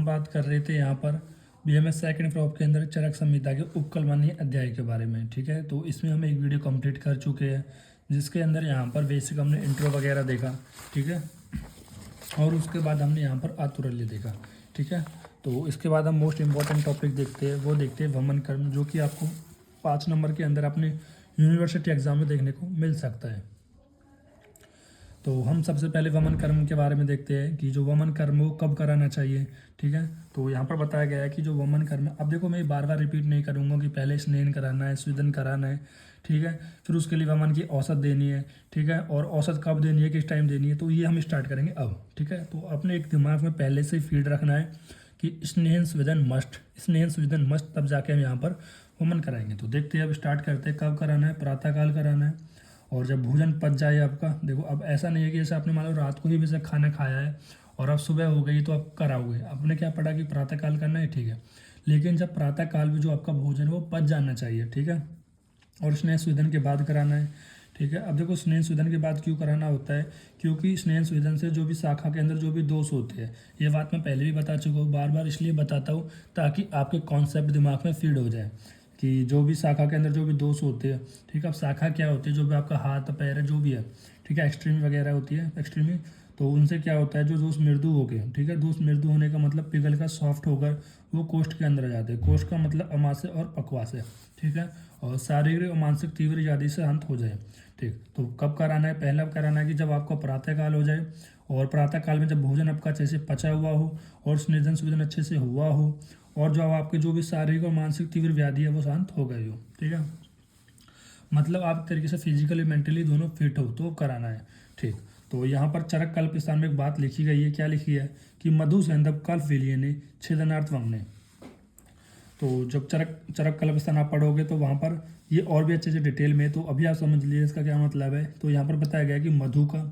बात कर रहे थे यहाँ पर बीएमएस सेकंड प्रॉप के अंदर चरक संहिता के उपकलमानी अध्याय के बारे में। ठीक है, तो इसमें हम एक वीडियो कंप्लीट कर चुके हैं जिसके अंदर यहाँ पर बेसिक हमने इंट्रो वगैरह देखा। ठीक है, और उसके बाद हमने यहाँ पर आतुरल्य देखा। ठीक है, तो इसके बाद हम मोस्ट इम्पॉर्टेंट टॉपिक देखते हैं, वो देखते हैं वमन कर्म, जो कि आपको 5 नंबर के अंदर अपने यूनिवर्सिटी एग्जाम में देखने को मिल सकता है। तो हम सबसे पहले वमन कर्म के बारे में देखते हैं कि जो वमन कर्म वो कब कराना चाहिए। ठीक है, तो यहाँ पर बताया गया है कि जो वमन कर्म, अब देखो मैं बार बार रिपीट नहीं करूँगा कि पहले स्नेन कराना है, स्वेदन कराना है। ठीक है, फिर उसके लिए वमन की औसत देनी है। ठीक है, और औसत कब देनी है, किस टाइम देनी है, तो ये हम स्टार्ट करेंगे अब। ठीक है, तो अपने एक दिमाग में पहले से ही फीड रखना है कि स्नेहन स्वेदन मस्ट, स्नेहन स्वेदन मस्ट, तब जाके हम यहाँ पर वमन कराएंगे। तो देखते हैं, अब स्टार्ट करते हैं। कब कराना है? प्रातःकाल कराना है, और जब भोजन पच जाए आपका। देखो अब ऐसा नहीं है कि जैसे आपने मान लो रात को ही वैसे खाना खाया है और अब सुबह हो गई तो आप कराओगे। आपने क्या पढ़ा कि प्रातःकाल करना है, ठीक है, लेकिन जब प्रातःकाल में जो आपका भोजन है वो पच जाना चाहिए। ठीक है, और स्नेह स्वेदन के बाद कराना है। ठीक है, अब देखो स्नेह स्वेदन के बाद क्यों कराना होता है, क्योंकि स्नेह स्वेदन से जो भी शाखा के अंदर जो भी दोष होते हैं, ये बात मैं पहले भी बता चुका हूँ, बार बार इसलिए बताता हूँ ताकि आपके कॉन्सेप्ट दिमाग में फीड हो जाए कि जो भी शाखा के अंदर जो भी दोष होते हैं। ठीक है, अब शाखा क्या होती है, जो भी आपका हाथ पैर है जो भी है, ठीक है, एक्सट्रीमी वगैरह होती है, एक्सट्रीमी, तो उनसे क्या होता है, जो दोष मृदु हो गए, ठीक है, दोष मृदु होने का मतलब पिघल का सॉफ्ट होकर वो कोष्ठ के अंदर आ जाते हैं। कोष्ठ का मतलब अमाशय और पक्वाशय। ठीक है, और शारीरिक और मानसिक तीव्र आदि से अंत हो जाए। ठीक, तो कब कराना है? पहला कराना है कि जब आपका प्रातःकाल हो जाए, और प्रातःकाल में जब भोजन आपका अच्छे से पचा हुआ हो और स्नेदन स्वेदन अच्छे से हुआ हो, और जो आपके जो भी शारीरिक और मानसिक तीव्र व्याधि है वो शांत हो गई हो। ठीक है, मतलब आप एक तरीके से फिजिकली मेंटली दोनों फिट हो तो कराना है। ठीक, तो यहाँ पर चरक कल्प स्थान में एक बात लिखी गई है। क्या लिखी है कि मधु सेंधव कल्प विलियने छेदनार्थ वमने। तो जब चरक चरक कल्प स्थान आप पढ़ोगे तो वहाँ पर ये और भी अच्छे से डिटेल में, तो अभी आप समझ लीजिए इसका क्या मतलब है। तो यहाँ पर बताया गया है कि मधु का,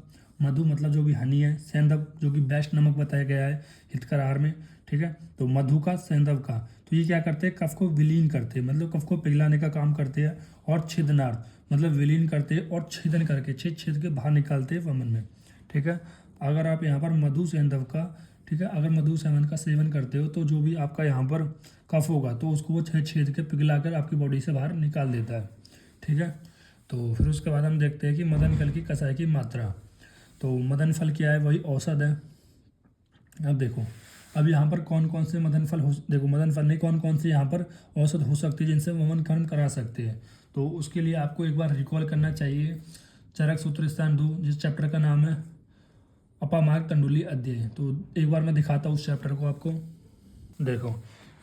मधु मतलब जो भी हनी है, सेंधव जो कि बेस्ट नमक बताया गया है हितकर आहार में। ठीक है, तो मधु का, सेंधव का, तो ये क्या करते हैं, कफ को विलीन करते हैं, मतलब कफ को पिघलाने का काम करते हैं। और छेदनार्थ मतलब विलीन करते हैं और छेदन करके छेद छेद के बाहर निकालते हैं वमन में। ठीक है, अगर आप यहाँ पर मधु सेंधव का, ठीक है, अगर मधु सेवन का सेवन करते हो तो जो भी आपका यहाँ पर कफ होगा तो उसको वो छेद छेद के पिघला कर आपकी बॉडी से बाहर निकाल देता है। ठीक है, तो फिर उसके बाद हम देखते हैं कि मदन फल की कसाई की मात्रा। तो मदन फल क्या है, वही औषध है। अब देखो, अब यहाँ पर कौन कौन से मदन फल हो, देखो मदन फल नहीं, कौन कौन से यहाँ पर औषध हो सकती है जिनसे वमन कर्म करा सकते हैं। तो उसके लिए आपको एक बार रिकॉल करना चाहिए चरक सूत्र स्थान 2, जिस चैप्टर का नाम है अपामार्ग तंडुली अध्याय। तो एक बार मैं दिखाता हूँ उस चैप्टर को आपको। देखो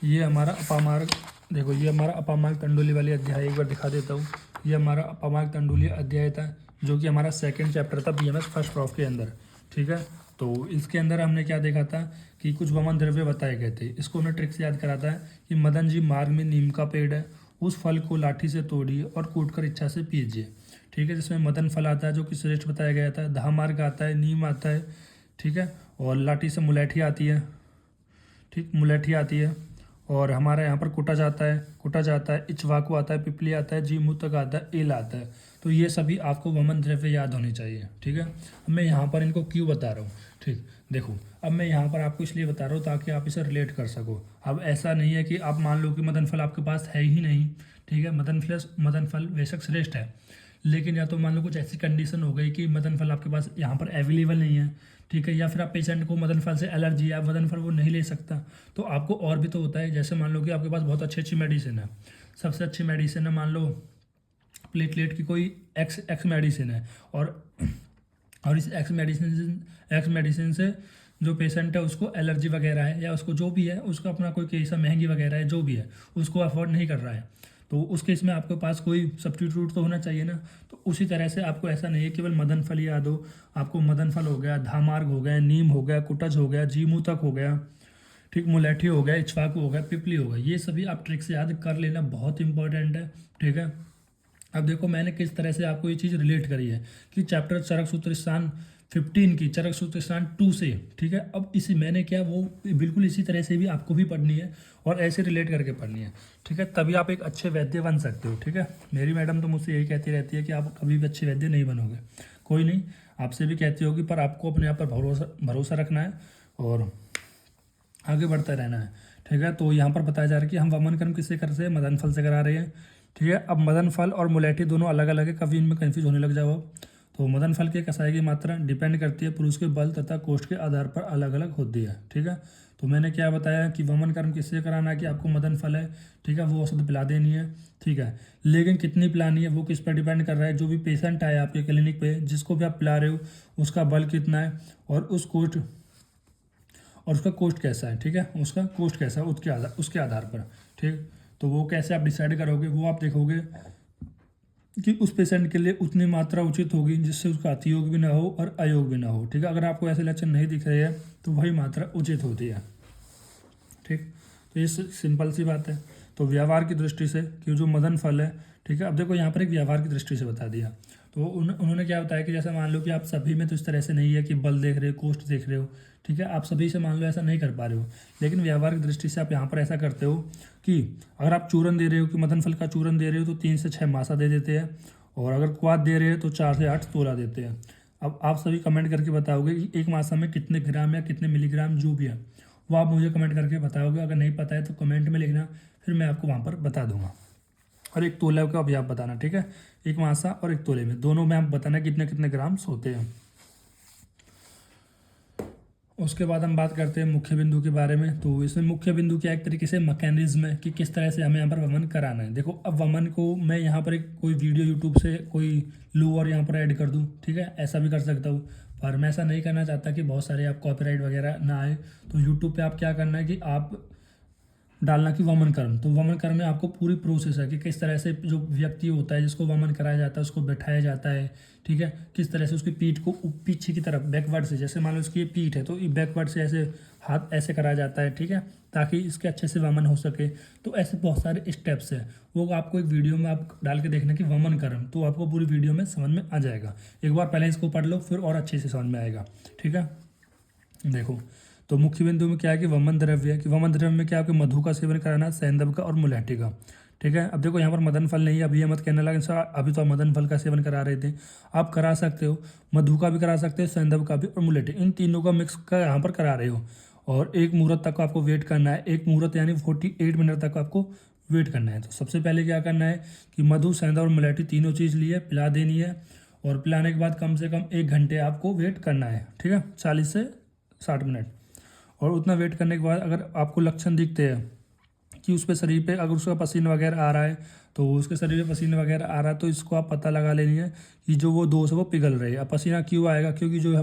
ये हमारा अपामार्ग, देखो ये हमारा अपामार्ग तंडुली वाली अध्याय एक बार दिखा देता हूँ। ये हमारा अपामार्ग तंडुली अध्याय था, जो कि हमारा सेकंड चैप्टर था बीएमएस फर्स्ट प्रॉफ के अंदर। ठीक है, तो इसके अंदर हमने क्या देखा था कि कुछ वमन द्रव्य बताए गए थे। इसको हमने ट्रिक से याद कराता है कि मदन जी मार्ग में नीम का पेड़ है, उस फल को लाठी से तोड़िए और कूटकर इच्छा से पीजिए। ठीक है, जिसमें मदन फल आता है जो कि श्रेष्ठ बताया गया था, धा मार्ग आता है, नीम आता है, ठीक है, और लाठी से मुलैठी आती है। ठीक, मुलैठी आती है, और हमारा यहाँ पर कुटा जाता है, इचवाकू आता है, पिपली आता है, जीमू तक आता है, एल आता है। तो ये सभी आपको वमन द्रव्य याद होने चाहिए। ठीक है, अब मैं यहाँ पर इनको क्यों बता रहा हूँ। ठीक, देखो अब मैं यहाँ पर आपको इसलिए बता रहा हूँ ताकि आप इसे रिलेट कर सको। अब ऐसा नहीं है कि आप मान लो कि मदन फल आपके पास है ही नहीं। ठीक है, मदन फल बेशक श्रेष्ठ है, लेकिन या तो मान लो कुछ ऐसी कंडीशन हो गई कि मदन फल आपके पास यहाँ पर अवेलेबल नहीं है। ठीक है, या फिर आप पेशेंट को मदन फल से एलर्जी है, मदन फल वो नहीं ले सकता, तो आपको और भी तो होता है। जैसे मान लो कि आपके पास बहुत अच्छी अच्छी मेडिसिन है, सबसे अच्छी मेडिसिन है, मान लो प्लेटलेट की कोई एक्स मेडिसिन है, और इस एक्स मेडिसिन से जो पेशेंट है उसको एलर्जी वगैरह है, या उसको जो भी है, उसका अपना कोई कैसा महंगी वगैरह है, जो भी है उसको अफोर्ड नहीं कर रहा है, तो उस केस में आपके पास कोई सब्स्टिट्यूट तो होना चाहिए ना। तो उसी तरह से आपको ऐसा नहीं है केवल मदन फल याद हो, आपको मदन फल हो गया, धामार्ग हो गया, नीम हो गया, कुटज हो गया, जीमूतक हो गया, ठीक, मुलैठी हो गया, इच्छवाकू हो गया, पिपली हो गया, ये सभी आप ट्रिक से याद कर लेना, बहुत इंपॉर्टेंट है। ठीक है, अब देखो मैंने किस तरह से आपको ये चीज़ रिलेट करी है कि चैप्टर चरक सूत्र स्थान 15 की चरक सूत्र स्थान 2 से। ठीक है, अब इसी मैंने क्या वो बिल्कुल इसी तरह से भी आपको भी पढ़नी है और ऐसे रिलेट करके पढ़नी है। ठीक है, तभी आप एक अच्छे वैद्य बन सकते हो। ठीक है, मेरी मैडम तो मुझसे यही कहती रहती है कि आप कभी भी अच्छे वैद्य नहीं बनोगे, कोई नहीं, आपसे भी कहती होगी, पर आपको अपने आप पर भरोसा रखना है। और आगे बढ़ते रहना है। ठीक है, तो यहाँ पर बताया जा रहा है कि हम वमन कर्म किससे कर रहे हैं, मदन फल से करा रहे हैं। ठीक है, अब मदन फल और मुलेठी दोनों अलग अलग है, कभी इनमें कन्फ्यूज होने लग जाओ। तो मदन फल की कसाई की मात्रा डिपेंड करती है पुरुष के बल तथा कोष्ठ के आधार पर अलग अलग होती है। ठीक है, तो मैंने क्या बताया कि वमन कर्म किससे कराना है, कि आपको मदन फल है, ठीक है, वो औषध पिला देनी है। ठीक है, लेकिन कितनी पिलानी है वो किस पर डिपेंड कर रहा है, जो भी पेशेंट आया आपके क्लिनिक पे, जिसको भी आप पिला रहे हो, उसका बल कितना है और उसका कोस्ट कैसा है। ठीक है, उसका कोस्ट कैसा है उसके आधार पर। ठीक, तो वो कैसे आप डिसाइड करोगे, वो आप देखोगे कि उस पेशेंट के लिए उतनी मात्रा उचित होगी जिससे उसका अतियोग भी ना हो और अयोग भी ना हो। ठीक है, अगर आपको ऐसे लक्षण नहीं दिख रहे हैं तो वही मात्रा उचित होती है। ठीक, तो ये सिंपल सी बात है। तो व्यवहार की दृष्टि से कि जो मदन फल है, ठीक है, अब देखो यहाँ पर एक व्यवहार की दृष्टि से बता दिया। तो उन्होंने क्या बताया कि जैसे मान लो कि आप सभी में तो इस तरह से नहीं है कि बल देख रहे हो, कोष्ठ देख रहे हो। ठीक है, आप सभी से मान लो ऐसा नहीं कर पा रहे हो, लेकिन व्यवहार की दृष्टि से आप यहाँ पर ऐसा करते हो कि अगर आप चूरन दे रहे हो, कि मदन फल का चूरन दे रहे हो, तो 3 से 6 मासा दे देते हैं, और अगर क्वाथ दे रहे हो तो 4 से 8 तोला देते हैं। अब आप सभी कमेंट करके बताओगे कि एक मासा में कितने ग्राम या कितने मिलीग्राम जो भी है वो आप मुझे कमेंट करके बताओगे। अगर नहीं पता है तो कमेंट में लिखना, फिर मैं आपको वहाँ पर बता दूंगा। और एक तोले का भी आप बताना। ठीक है, एक मासा और एक तोले में, दोनों में आप बताना कितने कितने ग्राम्स होते हैं। उसके बाद हम बात करते हैं मुख्य बिंदु के बारे में। तो इसमें मुख्य बिंदु क्या एक तरीके से मैकेनिज्म है कि किस तरह से हमें यहाँ पर वमन कराना है। देखो, अब वमन को मैं यहाँ पर एक कोई वीडियो यूट्यूब से कोई लूँ और यहाँ पर ऐड कर दूँ, ठीक है, ऐसा भी कर सकता हूँ, पर मैं ऐसा नहीं करना चाहता कि बहुत सारे आप कॉपीराइट वगैरह ना आए। तो यूट्यूब पे आप क्या करना है कि आप डालना कि वमन कर्म, तो वमन कर्म में आपको पूरी प्रोसेस है कि किस तरह से जो व्यक्ति होता है जिसको वमन कराया जाता है उसको बैठाया जाता है। ठीक है, किस तरह से उसकी पीठ को पीछे की तरफ बैकवर्ड से, जैसे मान लो इसकी ये पीठ है तो ये बैकवर्ड से ऐसे हाथ ऐसे कराया जाता है। ठीक है, ताकि इसके अच्छे से वमन हो सके। तो ऐसे बहुत सारे स्टेप्स हैं, वो आपको एक वीडियो में आप डाल के देखना कि वमन कर्म, तो आपको पूरी वीडियो में समझ में आ जाएगा। एक बार पहले इसको पढ़ लो, फिर और अच्छे से समझ में आएगा। ठीक है, देखो, तो मुख्य बिंदु में क्या है कि वमन द्रव्य है, कि वमन द्रव्य में क्या है कि मधु का सेवन कराना, सैंधव का और मुलेठी का। ठीक है, अब देखो यहाँ पर मदन फल नहीं है, अभी ये मत कहने लगे सर अभी तो आप मदन फल का सेवन करा रहे थे, आप करा सकते हो, मधु का भी करा सकते हो, सैंधव का भी और मुलेठी, इन तीनों का मिक्स का यहाँ पर करा रहे हो। और एक मुहूर्त तक आपको वेट करना है, एक मुहूर्त यानी 48 मिनट तक आपको वेट करना है। तो सबसे पहले क्या करना है कि मधु, सैंधव और मुलेठी तीनों चीज़ लिए पिला देनी है, और पिलाने के बाद कम से कम 1 घंटे आपको वेट करना है। ठीक है, 40 से 60 मिनट। और उतना वेट करने के बाद अगर आपको लक्षण दिखते हैं कि उस पर शरीर पे अगर उसका पसीना वगैरह आ रहा है, तो उसके शरीर पे पसीना वगैरह आ रहा है, तो इसको आप पता लगा लेनी है कि जो वो दोष है वो पिघल रहे हैं। अब पसीना क्यों आएगा, क्योंकि जो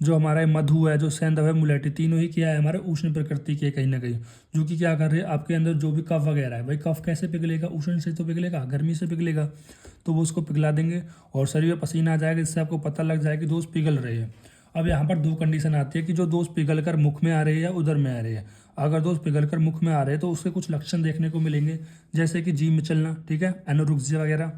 हमारा मधु है, जो सैंधव है, मुलेठी, तीनों ही क्या है हमारे उष्ण प्रकृति के कहीं ना कहीं, जो कि क्या कर रहे हैं आपके अंदर जो भी कफ वगैरह है, भाई कफ कैसे पिघलेगा, उष्ण से तो पिघलेगा, गर्मी से पिघलेगा, तो वो उसको पिघला देंगे और शरीर में पसीना आ जाएगा, इससे आपको पता लग जाएगा कि दोष पिघल रहे हैं। अब यहाँ पर 2 कंडीशन आती है कि जो दोष पिघल कर मुख में आ रहे हैं या उधर में आ रहे हैं। अगर दोष पिघल कर मुख में आ रहे हैं तो उसके कुछ लक्षण देखने को मिलेंगे, जैसे कि जी में चलना, ठीक है, एनोरेक्सिया वगैरह,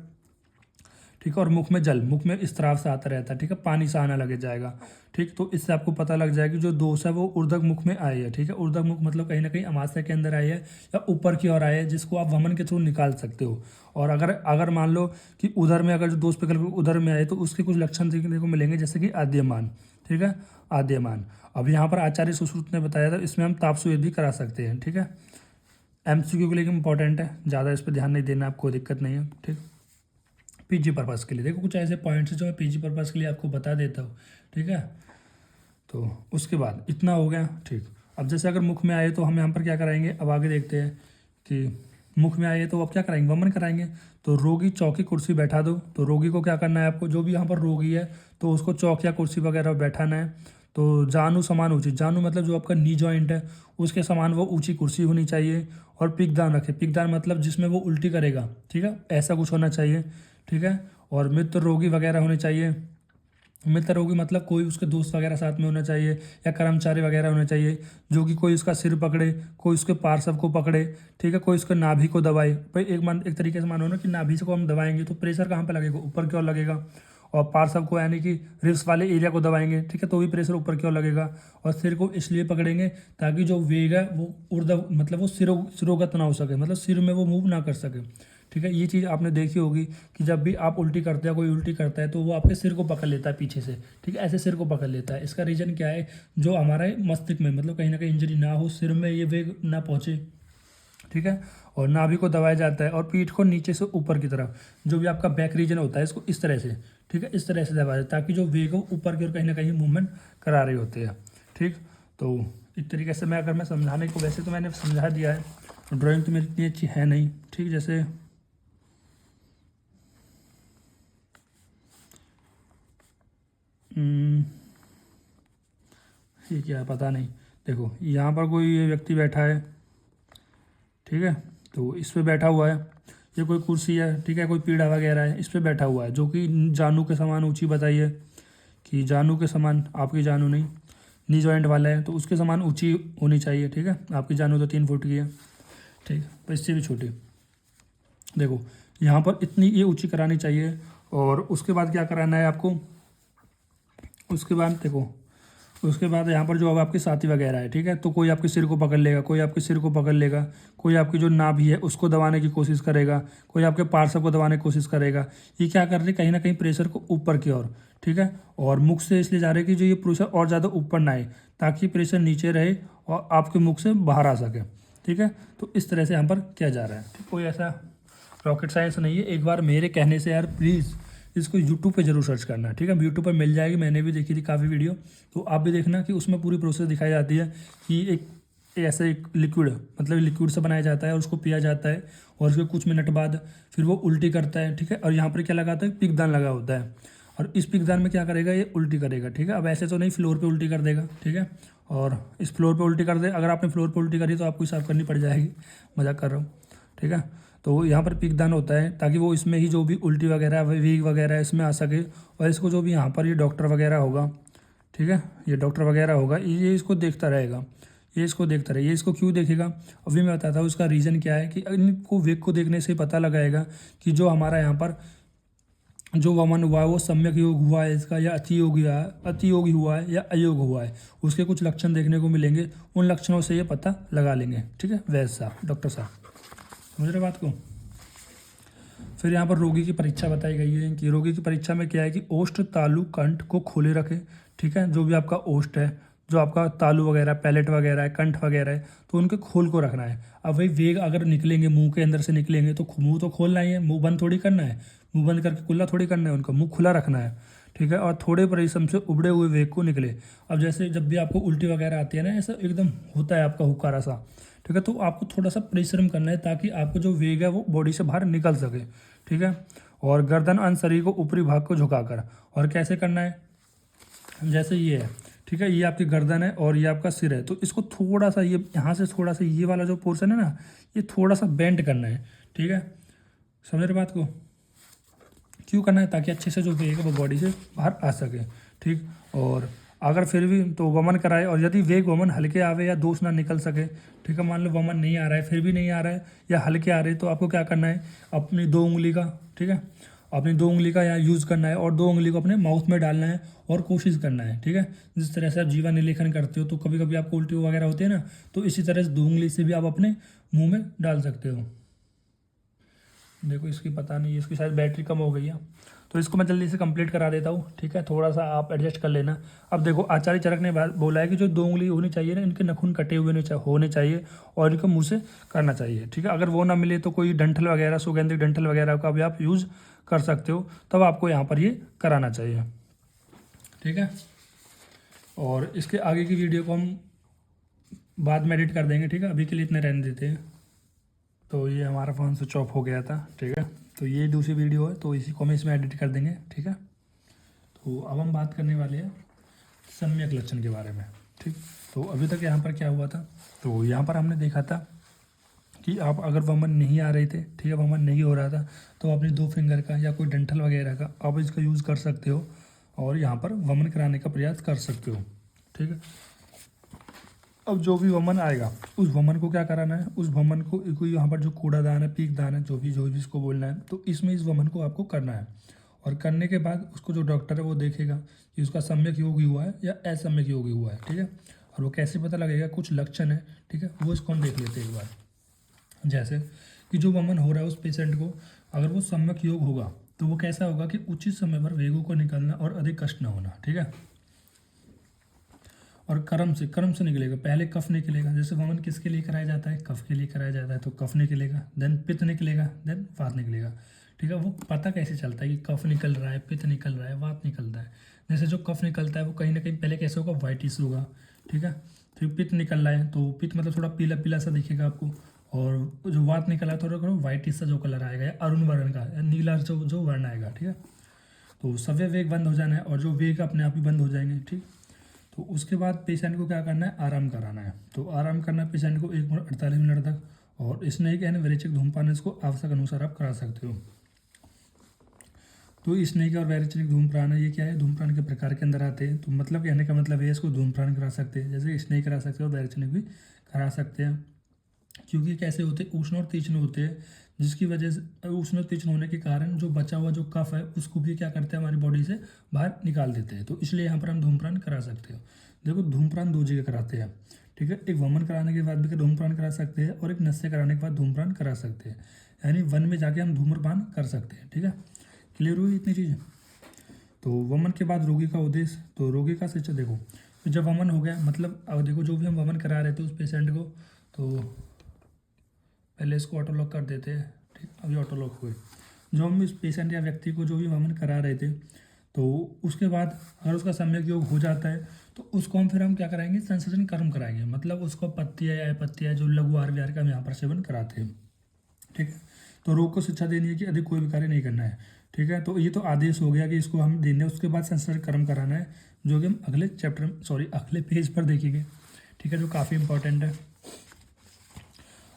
ठीक है, और मुख में जल, मुख में स्त्राव सा आता रहता है, ठीक है, पानी सा आना लगे जाएगा। ठीक, तो इससे आपको पता लग जाएगा कि जो दोष है वो ऊर्ध्व मुख में आए है। ठीक है, ऊर्ध्व मुख मतलब कहीं ना कहीं अमाशय के अंदर आए है या ऊपर की ओर आए है, जिसको आप वमन के थ्रू निकाल सकते हो। और अगर अगर मान लो कि उधर में अगर जो दोष पिघल उधर में आए तो उसके कुछ लक्षण देखने को मिलेंगे, जैसे कि आद्यमान। ठीक है, आद्यमान। अब यहाँ पर आचार्य सुश्रुत ने बताया था, इसमें हम तापसुवेद भी करा सकते हैं। ठीक है, एमसीक्यू के लिए इंपॉर्टेंट है, ज़्यादा इस पर ध्यान नहीं देना, आपको दिक्कत नहीं है। ठीक, पीजी पर्पज़ के लिए देखो कुछ ऐसे पॉइंट्स जो मैं पीजी पर्पज़ के लिए आपको बता देता हूँ। ठीक है, तो उसके बाद इतना हो गया। ठीक, अब जैसे अगर मुख में आए तो हम यहाँ पर क्या कराएंगे, अब आगे देखते हैं कि मुख में आए तो अब क्या कराएंगे, वमन कराएंगे। तो रोगी चौकी कुर्सी बैठा दो, तो रोगी को क्या करना है, आपको जो भी यहाँ पर रोगी है तो उसको चौक या कुर्सी वगैरह बैठाना है। तो जानू समान ऊँची, जानू मतलब जो आपका नी जॉइंट है उसके समान वो ऊँची कुर्सी होनी चाहिए। और पिकदान रखे, पिकदान मतलब जिसमें वो उल्टी करेगा, ठीक है, ऐसा कुछ होना चाहिए। ठीक है, और मित्र रोगी वगैरह होने चाहिए। मित्र रोगी मतलब कोई उसके दोस्त वगैरह साथ में होना चाहिए या कर्मचारी वगैरह होने चाहिए, जो कि कोई उसका सिर पकड़े, कोई उसके पार्श्व को पकड़े। ठीक है, कोई उसके नाभि को दबाए। भाई एक तरीके से मानो ना कि नाभि से को हम दबाएंगे तो प्रेशर कहाँ पे लगेगा, ऊपर की ओर लगेगा। और पार्श्व को यानी कि रिब्स वाले एरिया को दबाएंगे, ठीक है, तो भी प्रेशर ऊपर की ओर लगेगा। और सिर को इसलिए पकड़ेंगे ताकि जो वेग है वो ऊर्ध्व मतलब वो सिरोगत ना हो सके, मतलब सिर में वो मूव ना कर सके। ठीक है। ये चीज़ आपने देखी होगी कि जब भी आप उल्टी करते हैं, कोई उल्टी करता है तो वो आपके सिर को पकड़ लेता है पीछे से, ठीक है, ऐसे सिर को पकड़ लेता है। इसका रीज़न क्या है, जो हमारे मस्तिष्क में मतलब कहीं ना कहीं इंजरी ना हो, सिर में ये वेग ना पहुँचे, ठीक है, और नाभि को दबाया जाता है और पीठ को नीचे से ऊपर की तरफ, जो भी आपका बैक रीजन होता है इसको इस तरह से, ठीक है, इस तरह से दबाया जाता है ताकि जो वेग हो ऊपर की ओर कहीं ना कहीं मूवमेंट करा रहे होते हैं, ठीक। तो इस तरीके से मैं समझाने को, वैसे तो मैंने समझा दिया है, ड्राइंग तो मेरी इतनी अच्छी है नहीं, ठीक। जैसे ये क्या है पता नहीं, देखो यहाँ पर कोई ये व्यक्ति बैठा है, ठीक है, तो इस पे बैठा हुआ है, ये कोई कुर्सी है, ठीक है, कोई पीढ़ा वगैरह है, इस पे बैठा हुआ है, जो कि जानू के समान ऊंची बताइए कि जानू के समान, आपकी जानू नहीं, नी जॉइंट वाला है तो उसके समान ऊंची होनी चाहिए, ठीक है। आपकी जानू तो 3 फुट की है, ठीक, पर इससे भी छोटी। देखो यहाँ पर इतनी ये ऊंची करानी चाहिए, और उसके बाद क्या कराना है आपको, उसके बाद देखो, उसके बाद यहाँ पर जो अब आपके साथी वगैरह है, ठीक है, तो कोई आपके सिर को पकड़ लेगा, कोई आपके सिर को पकड़ लेगा, कोई आपकी जो नाभि है उसको दबाने की कोशिश करेगा, कोई आपके पार्श्व को दबाने की कोशिश करेगा। ये क्या कर रहे हैं, कहीं ना कहीं प्रेशर को ऊपर की ओर, ठीक है, और मुख से इसलिए जा रहे हैं कि जो ये प्रेशर और ज़्यादा ऊपर ना आए, ताकि प्रेशर नीचे रहे और आपके मुख से बाहर आ सके, ठीक है। तो इस तरह से यहाँ पर किया जा रहा है, ठीक। कोई ऐसा रॉकेट साइंस नहीं है, एक बार मेरे कहने से यार प्लीज़ इसको यूट्यूब पे जरूर सर्च करना, ठीक है, यूट्यूब पर मिल जाएगी, मैंने भी देखी थी काफ़ी वीडियो, तो आप भी देखना कि उसमें पूरी प्रोसेस दिखाई जाती है कि एक ऐसा एक लिक्विड, मतलब लिक्विड से बनाया जाता है और उसको पिया जाता है, और उसके कुछ मिनट बाद फिर वो उल्टी करता है, ठीक है, और यहाँ पर क्या लगाता है, पिगदान लगा होता है, और इस पिगदान में क्या करेगा, ये उल्टी करेगा, ठीक है। अब ऐसे तो नहीं फ्लोर पे उल्टी कर देगा, ठीक है, और इस फ्लोर पे उल्टी कर दे, अगर आपने फ्लोर पे उल्टी करी तो आपको साफ करनी पड़ जाएगी, मजाक कर रहा हूँ, ठीक है। तो यहाँ पर पिगदान होता है ताकि वो इसमें ही जो भी उल्टी वगैरह वीक वगैरह है इसमें आ सके, और इसको जो भी यहाँ पर ये डॉक्टर वगैरह होगा, ठीक है, ये डॉक्टर वगैरह होगा, ये इसको देखता रहेगा, ये इसको देखता रहे, ये इसको क्यों देखेगा, अभी मैं बताता हूँ उसका रीज़न क्या है, कि इनको वेग को देखने से पता लगाएगा कि जो हमारा यहाँ पर जो वमन हुआ है वो सम्यक योग हुआ है इसका, या अति योगी हुआ है या अयोग हुआ है, उसके कुछ लक्षण देखने को मिलेंगे, उन लक्षणों से ये पता लगा लेंगे, ठीक है, वैद्य साहब, डॉक्टर साहब, समझ रहे बात को। फिर यहाँ पर रोगी की परीक्षा बताई गई है कि रोगी की परीक्षा में क्या है कि ओष्ठ तालु कंठ को खोले रखे, ठीक है, जो भी आपका ओष्ठ है, जो आपका तालु वगैरह पैलेट वगैरह है, कंठ वगैरह है, तो उनके खोल को रखना है। अब वही वेग अगर निकलेंगे मुंह के अंदर से निकलेंगे तो मुंह तो खोलना ही है, मुंह बंद थोड़ी करना है, मुंह बंद करके खुला थोड़ी करना है, उनका मुंह खुला रखना है, ठीक है, और थोड़े परिश्रम से उबड़े हुए वेग को निकले। अब जैसे जब भी आपको उल्टी वगैरह आती है ना, ऐसा एकदम होता है आपका हुक्कारा सा, ठीक है, तो आपको थोड़ा सा परिश्रम करना है ताकि आपको जो वेग है वो बॉडी से बाहर निकल सके, ठीक है। और गर्दन अंश शरीर को ऊपरी भाग को झुकाकर, और कैसे करना है, जैसे ये है, ठीक है, ये आपकी गर्दन है और ये आपका सिर है, तो इसको थोड़ा सा ये यहाँ से थोड़ा सा ये वाला जो पोर्शन है ना, ये थोड़ा सा बेंड करना है, ठीक है, समझ रहे बात को, क्यों करना है, ताकि अच्छे से जो वेग है वो बॉडी से बाहर आ सके, ठीक। और अगर फिर भी तो वमन कराए, और यदि वेग वमन हल्के आवे या दोष ना निकल सके, ठीक है, मान लो वमन नहीं आ रहा है, फिर भी नहीं आ रहा है या हल्के आ रहे, तो आपको क्या करना है, अपनी 2 उंगली का, ठीक है, अपनी 2 उंगली का यहाँ यूज़ करना है, और 2 उंगली को अपने माउथ में डालना है और कोशिश करना है, ठीक है। जिस तरह से आप जीवा निलेखन करते हो तो कभी कभी आपको उल्टी वगैरह होती है ना, तो इसी तरह से 2 उंगली से भी आप अपने मुँह में डाल सकते हो। देखो इसकी पता नहीं, इसकी शायद बैटरी कम हो गई है, तो इसको मैं जल्दी से कंप्लीट करा देता हूँ, ठीक है, थोड़ा सा आप एडजस्ट कर लेना। अब देखो आचार्य चरक ने बोला है कि जो 2 उंगली होनी चाहिए ना, इनके नखून कटे हुए होने चाहिए और इनको मुंह से करना चाहिए, ठीक है। अगर वो ना मिले तो कोई डंठल वगैरह, सुगंधित डंठल वगैरह का भी आप यूज़ कर सकते हो, तब आपको यहाँ पर ये कराना चाहिए, ठीक है। और इसके आगे की वीडियो को हम बाद में एडिट कर देंगे, ठीक है, अभी के लिए इतने रहने देते हैं। तो ये हमारा फ़ोन स्विच ऑफ हो गया था, ठीक है, तो ये दूसरी वीडियो है, तो इसी को हम इसमें एडिट कर देंगे, ठीक है। तो अब हम बात करने वाले हैं सम्यक लक्षण के बारे में, ठीक। तो अभी तक यहाँ पर क्या हुआ था, तो यहाँ पर हमने देखा था कि आप अगर वमन नहीं आ रहे थे, ठीक है, वमन नहीं हो रहा था, तो अपनी 2 फिंगर का या कोई डंठल वगैरह का आप इसका यूज़ कर सकते हो और यहाँ पर वमन कराने का प्रयास कर सकते हो, ठीक है। अब जो भी वमन आएगा उस वमन को क्या कराना है, उस वमन को कोई यहाँ पर जो कूड़ादान है, पीकदान है, जो भी इसको बोलना है, तो इसमें इस वमन को आपको करना है। और करने के बाद उसको जो डॉक्टर है वो देखेगा कि उसका सम्यक योगी हुआ है या असम्यक योगी हुआ है, ठीक है। और वो कैसे पता लगेगा, कुछ लक्षण है, ठीक है, वो इसको हम देख लेते हैं एक बार। जैसे कि जो वमन हो रहा है उस पेशेंट को, अगर वो सम्यक योग होगा तो वो कैसा होगा कि उचित समय पर वेगों को निकलना और अधिक कष्ट न होना, ठीक है। और कर्म से निकलेगा, पहले कफ निकलेगा, जैसे वमन किसके लिए कराया जाता है, कफ के लिए कराया जाता है, तो कफ निकलेगा, देन पित्त निकलेगा, देन वात निकलेगा, ठीक है। वो पता कैसे चलता है कि कफ निकल रहा है, पित्त निकल रहा है, वात निकल रहा है। जैसे जो कफ निकलता है वो कहीं ना कहीं पहले कैसे होगा, वाइटिस होगा, ठीक है। फिर पित्त निकल रहा है तो पित्त मतलब थोड़ा पीला पीला सा दिखेगा आपको, और जो वात निकला है थोड़ा वाइटिस सा जो कलर आएगा, या अरुण वर्ण का, या नीला जो वर्ण आएगा, ठीक है। तो सव्य वेग बंद हो जाना है, और जो वेग अपने आप ही बंद हो जाएंगे, ठीक। तो उसके बाद पेशेंट को क्या करना है, आराम कराना है। तो आराम करना है पेशेंट को 1 मिनट 48 मिनट तक, और स्नेक यानी वैरेचिक धूम्रपान इसको आवश्यक अनुसार आप करा सकते हो। तो स्नेक और वैरेचिक धूम्रपान है, ये क्या है, धूम्रपान के प्रकार के अंदर आते हैं। तो मतलब कहने का मतलब है इसको धूम्रपान करा सकते हैं, जैसे स्नेक करा सकते हो, वैरेचिक भी करा सकते हैं, क्योंकि कैसे होते हैं, उष्ण और तीक्ष्ण होते हैं, जिसकी वजह से उष्ण और तीक्ष्ण होने के कारण जो बचा हुआ जो कफ है उसको भी क्या करते हैं, हमारी बॉडी से बाहर निकाल देते हैं। तो इसलिए यहाँ पर हम धूम्रपान करा सकते हो। देखो धूम्रपान 2 जगह कराते हैं, ठीक है। एक वमन कराने के बाद भी धूम्रपान करा सकते हैं, और एक नशे कराने के बाद धूम्रपान करा सकते हैं, यानी वन में जाके हम धूम्रपान कर सकते हैं, ठीक है। क्लियर हुई इतनी चीज़। तो वमन के बाद रोगी का उद्देश्य, तो रोगी का शिक्षा देखो, तो जब वमन हो गया मतलब अब देखो जो भी हम वमन करा रहे थे उस पेशेंट को, तो पहले इसको ऑटो लॉक कर देते हैं, ठीक। अभी ऑटो लॉक हुए। जो हम इस पेशेंट या व्यक्ति को जो भी वमन करा रहे थे, तो उसके बाद अगर उसका सम्यक योग हो जाता है तो उसको हम क्या कराएंगे, संसेचन कर्म कराएंगे, मतलब उसको पत्तियाँ या पत्तियाँ जो लघु आहार विहार का हम यहाँ पर सेवन कराते हैं, ठीक है। तो रोग को शिक्षा देनी है कि अधिक कोई भी कार्य नहीं करना है, ठीक है। तो ये तो आदेश हो गया कि इसको हम देने, उसके बाद संसेचन कर्म कराना है, जो कि हम अगले पेज पर देखेंगे, ठीक है, जो काफ़ी इंपॉर्टेंट है।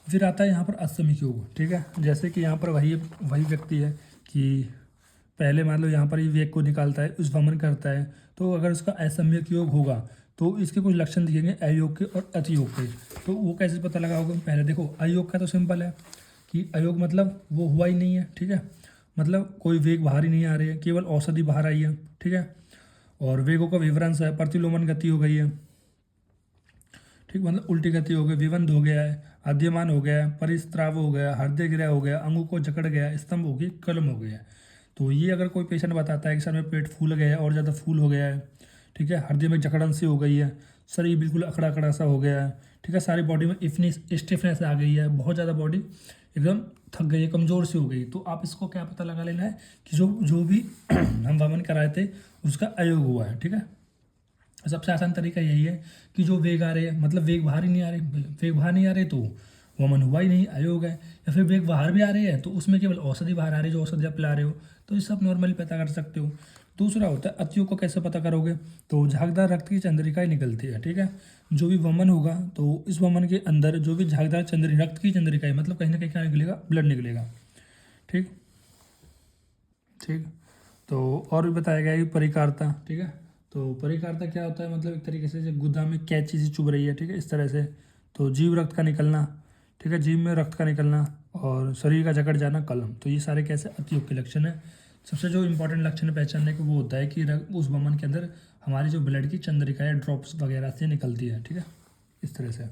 फिर आता है यहाँ पर अश्वमिक योग, ठीक है। जैसे कि यहाँ पर वही व्यक्ति है कि पहले मान लो यहाँ पर ये वेग को निकालता है, उस वमन करता है, तो अगर उसका असम्यक योग होगा तो इसके कुछ लक्षण दिखेंगे अयोग के और अतियोग के। तो वो कैसे पता लगा होगा, पहले देखो अयोग का तो सिंपल है कि अयोग मतलब वो हुआ ही नहीं है, ठीक है, मतलब कोई वेग बाहर ही नहीं आ रही है, केवल औषधि बाहर आई है, ठीक है। और वेगों का विवरण है, प्रतिलोमन गति हो गई है, ठीक, मतलब उल्टी गति हो गई, विवंध हो गया है, आद्यमान हो गया है, परिस्त्राव हो गया, हृदय गिरा हो गया, अंगों को जकड़ गया, स्तंभ हो गई, कलम हो गया। तो ये अगर कोई पेशेंट बताता है कि सर मेरा पेट फूल गया है और ज़्यादा फूल हो गया है, ठीक है, हृदय में जकड़न सी हो गई है, शरीर बिल्कुल अकड़ा अकड़ा सा हो गया है, ठीक है, सारी बॉडी में स्टिफनेस आ गई है, बहुत ज़्यादा बॉडी एकदम थक गई है, कमज़ोर सी हो गई, तो आप इसको क्या पता लगा लेना है कि जो भी हम वमन कराए थे उसका अयोग हुआ है, ठीक है। सबसे आसान तरीका यही है कि जो वेग आ रहे हैं, मतलब वेग बाहर ही नहीं आ रहे, वेग बाहर नहीं आ रहे तो वमन हुआ ही नहीं, अयोग है। या फिर वेग बाहर भी आ रहे हैं तो उसमें केवल औषधि बाहर आ रही है, जो औषधि आप पिला रहे हो, तो ये सब नॉर्मली पता कर सकते हो। दूसरा होता है अतियोग को कैसे पता करोगे, तो झागदार रक्त की चंद्रिकाएं निकलती है, ठीक है। जो भी वमन होगा तो इस वमन के अंदर जो भी झागदार रक्त की चंद्रिकाएं, मतलब कहीं ना कहीं क्या निकलेगा, ब्लड निकलेगा, ठीक ठीक। तो और भी बताया गया है कि परिकारता, ठीक है। तो परिकारता क्या होता है, मतलब एक तरीके से जब गुदा में कैंची सी चुभ रही है, ठीक है, इस तरह से। तो जीव रक्त का निकलना, ठीक है, जीव में रक्त का निकलना, और शरीर का जकड़ जाना, कलम, तो ये सारे कैसे अतियोग के लक्षण है। सबसे जो इंपॉर्टेंट लक्षण है पहचानने के वो होता है कि उस वमन के अंदर हमारी जो ब्लड की चंद्रिका या ड्रॉप्स वगैरह से निकलती है, ठीक है, इस तरह से।